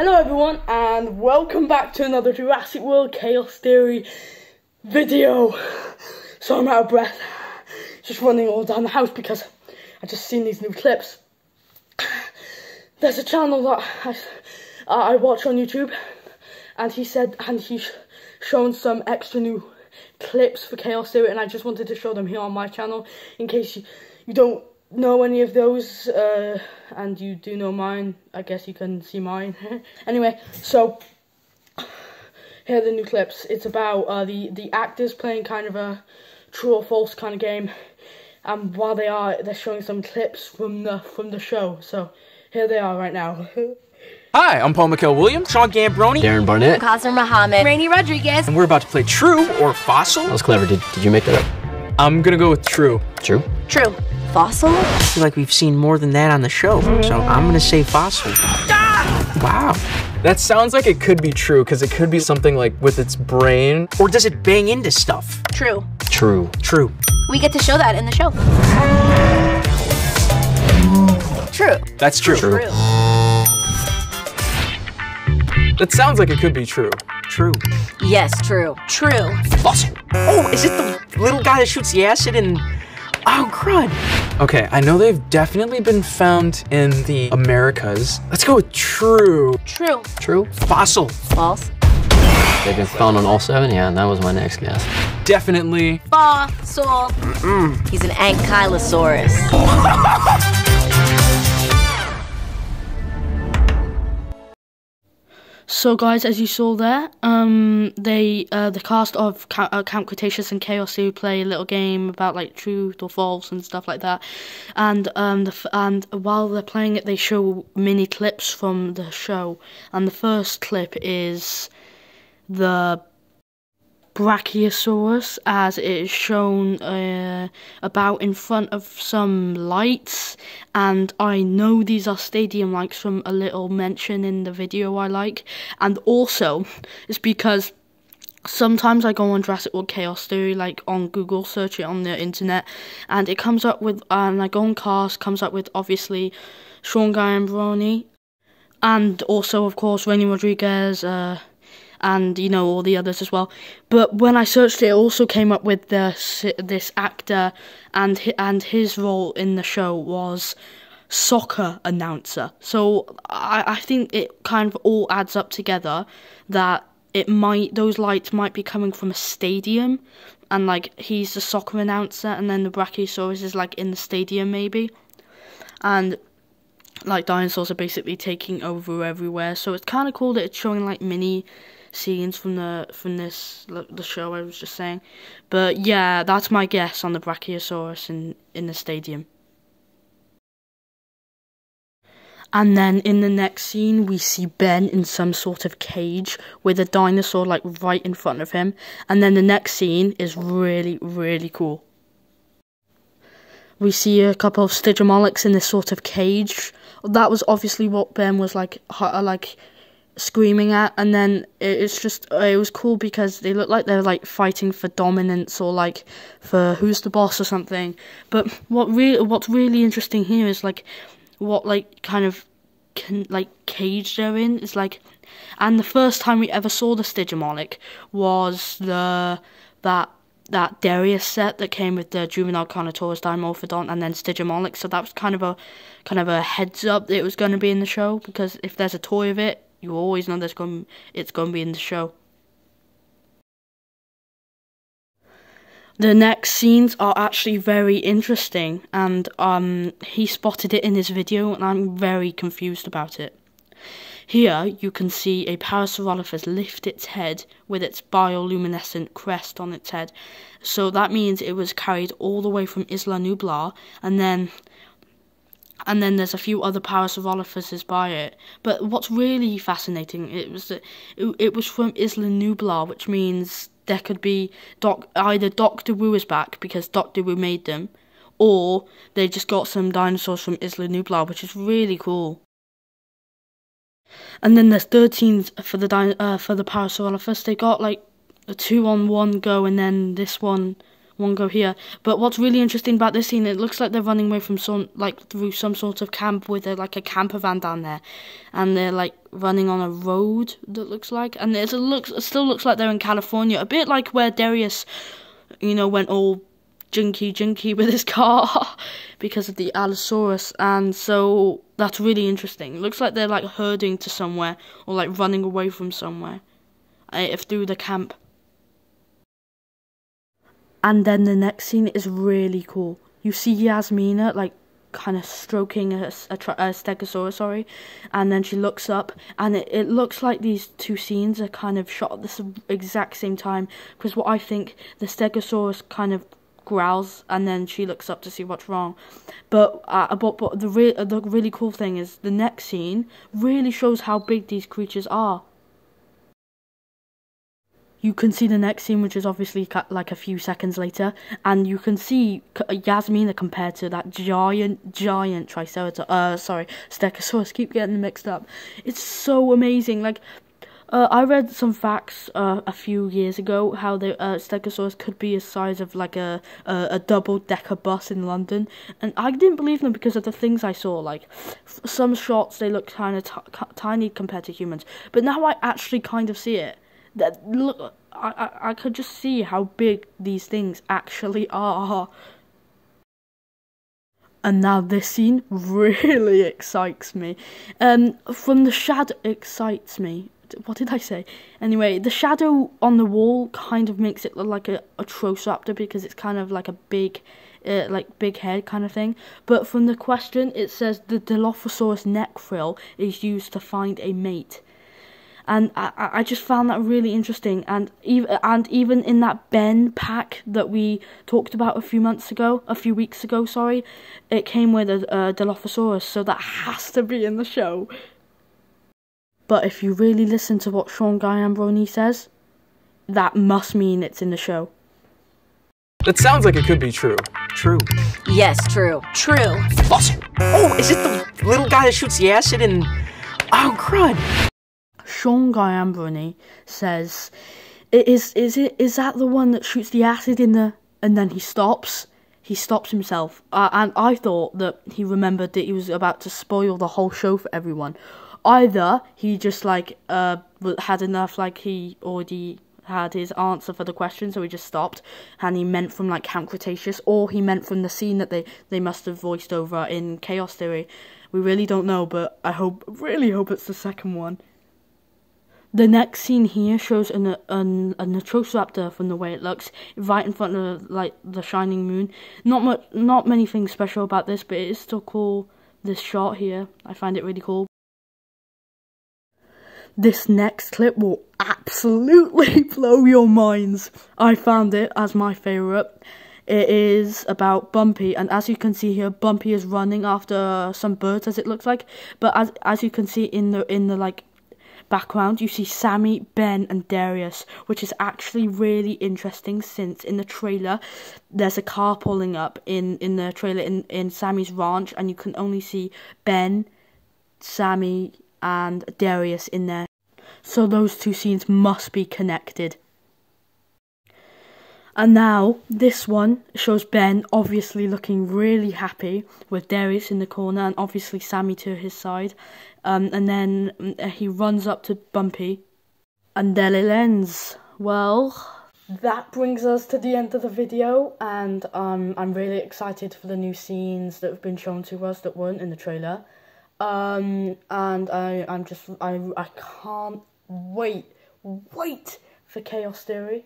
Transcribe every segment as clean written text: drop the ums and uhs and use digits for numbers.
Hello everyone, and welcome back to another Jurassic World Chaos Theory video. So I'm out of breath, just running all down the house because I just seen these new clips. There's a channel that I watch on YouTube, and he's shown some extra new clips for Chaos Theory, and I just wanted to show them here on my channel in case you don't know any of those, and you do know mine. I guess you can see mine. Anyway, so here are the new clips. It's about the actors playing kind of a true or false kind of game, and while they're showing some clips from the show. So here they are right now. Hi, I'm Paul McHale-Williams, Sean Gambroni, Darren Barnett, Qasem Muhammad, Rainey Rodriguez, and we're about to play True or Fossil. That was clever. Did you make that up? I'm gonna go with True. True? True. Fossil? I feel like we've seen more than that on the show, so I'm gonna say fossil. Wow. That sounds like it could be true, because it could be something like with its brain. Or does it bang into stuff? True. True. True. We get to show that in the show. True. That's true. True. That sounds like it could be true. True. Yes, true. True. Fossil. Oh, is it the little guy that shoots the acid in... Oh, crud. Okay, I know they've definitely been found in the Americas. Let's go with true. True. True? Fossil. False. They've been found on all 7? Yeah, that was my next guess. Definitely. Fossil. He's an ankylosaurus. So guys, as you saw there, the cast of Camp Cretaceous and Chaos Theory play a little game about like truth or false and stuff like that, and while they're playing it, they show mini clips from the show, and the first clip is the Brachiosaurus as it is shown about in front of some lights, and I know these are stadium lights from a little mention in the video I like, and also it's because sometimes I go on Jurassic World Chaos Theory, like on Google, search it on the internet, and it comes up with, and I go on cast, comes up with obviously Sean Gambroni, and also of course Rainey Rodriguez, and you know all the others as well. But when I searched it, it also came up with this actor, and his role in the show was soccer announcer. So I think it kind of all adds up together that those lights might be coming from a stadium, and like he's the soccer announcer, and then the Brachiosaurus is like in the stadium maybe, and like dinosaurs are basically taking over everywhere. So it's kind of cool that it's showing like mini scenes from the show I was just saying. But yeah, that's my guess on the Brachiosaurus in the stadium. And then in the next scene, we see Ben in some sort of cage with a dinosaur like right in front of him. And then the next scene is really, really cool. We see a couple of Stygimolochs in this sort of cage. That was obviously what Ben was like screaming at, and then it was cool because they look like they're like fighting for dominance or like for who's the boss or something. But what's really interesting here is like what like kind of cage they're in. It's like, and the first time we ever saw the Stygimoloch was that Darius set that came with the Juvenile Carnotaurus, Dimorphodon, and then Stygimoloch. So that was kind of a heads up that it was going to be in the show, because if there's a toy of it, you always know it's going to be in the show. The next scenes are actually very interesting, and he spotted it in his video, and I'm very confused about it. Here you can see a Parasaurolophus lift its head with its bioluminescent crest on its head. So that means it was carried all the way from Isla Nublar, and then there's a few other Parasaurolophuses by it. But what's really fascinating, it was that it was from Isla Nublar, which means there could be either Dr. Wu is back because Dr. Wu made them, or they just got some dinosaurs from Isla Nublar, which is really cool. And then there's 13 for the Parasaurolophus. They got like a 2-on-1 go, and then this one one go here. But what's really interesting about this scene, it looks like they're running away from through some sort of camp with a camper van down there, and they're like running on a road that looks like, and it still looks like they're in California, a bit like where Darius, went all jinky with his car because of the Allosaurus, and so that's really interesting. It looks like they're like herding to somewhere or like running away from somewhere, if through the camp. And then the next scene is really cool. You see Yasmina like kind of stroking a stegosaurus, and then she looks up, and it looks like these two scenes are kind of shot at the exact same time, because what I think, the stegosaurus kind of growls and then she looks up to see what's wrong, but the really cool thing is the next scene really shows how big these creatures are. You can see the next scene, which is obviously like a few seconds later, and you can see Yasmina compared to that giant stegosaurus. Keep getting them mixed up. It's so amazing. Like, I read some facts a few years ago how the stegosaurus could be the size of like a double-decker bus in London, and I didn't believe them because of the things I saw. Like, some shots they look kind of tiny compared to humans, but now I actually kind of see it. That look, I could just see how big these things actually are. And now this scene really excites me. From the shadow, excites me. What did I say? Anyway, the shadow on the wall kind of makes it look like a Troceraptor, because it's kind of like a big head kind of thing. But from the question, it says the Dilophosaurus neck frill is used to find a mate. And I just found that really interesting, and even in that Ben pack that we talked about a few weeks ago, it came with a Dilophosaurus, so that has to be in the show. But if you really listen to what Sean Guy says, that must mean it's in the show. That sounds like it could be true. True. Yes, true. True. Fossil. Oh, is it the little guy that shoots the acid and... Oh, crud. Sean Guy says, is that the one that shoots the acid in the... And then he stops himself. And I thought that he remembered that he was about to spoil the whole show for everyone. Either he just had enough, he already had his answer for the question, so he just stopped, and he meant from Camp Cretaceous, or he meant from the scene that they must have voiced over in Chaos Theory. We really don't know, but I really hope it's the second one. The next scene here shows a Troceraptor from the way it looks, right in front of the shining moon. Not many things special about this, but it is still cool. This shot here, I find it really cool. This next clip will absolutely blow your minds. I found it as my favourite. It is about Bumpy, and as you can see here, Bumpy is running after some birds, as it looks like. But as you can see in the background, you see Sammy, Ben, and Darius, which is actually really interesting, since in the trailer there's a car pulling up in the trailer in Sammy's ranch, and you can only see Ben, Sammy, and Darius in there. So those two scenes must be connected. And now this one shows Ben obviously looking really happy with Darius in the corner, and obviously Sammy to his side. And then he runs up to Bumpy, and there it ends. Well, that brings us to the end of the video, and I'm really excited for the new scenes that have been shown to us that weren't in the trailer. And I can't wait for Chaos Theory.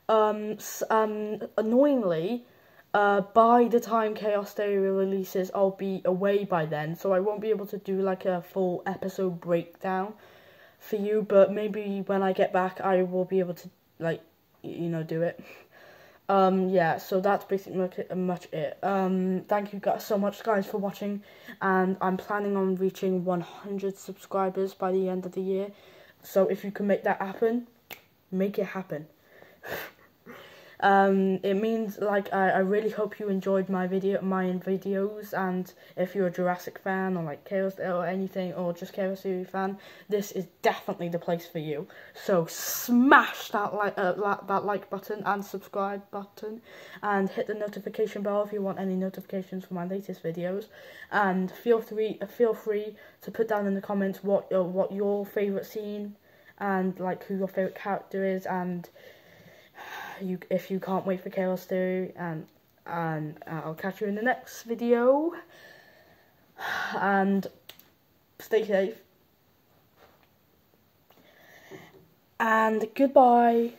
Annoyingly, by the time Chaos Theory releases, I'll be away by then, so I won't be able to do a full episode breakdown for you, but maybe when I get back I will be able to do it. Yeah, so that's basically much it. Thank you guys so much, guys, for watching, and I'm planning on reaching 100 subscribers by the end of the year, so if you can make that happen, make it happen. It means, like, I really hope you enjoyed my videos, and if you're a Jurassic fan, or like Chaos or anything, or just Chaos Theory fan, this is definitely the place for you. So smash that like button and subscribe button, and hit the notification bell if you want any notifications for my latest videos. And feel free to put down in the comments what your favorite scene, and like who your favorite character is, and if you can't wait for Chaos Theory, and I'll catch you in the next video, and stay safe, and goodbye.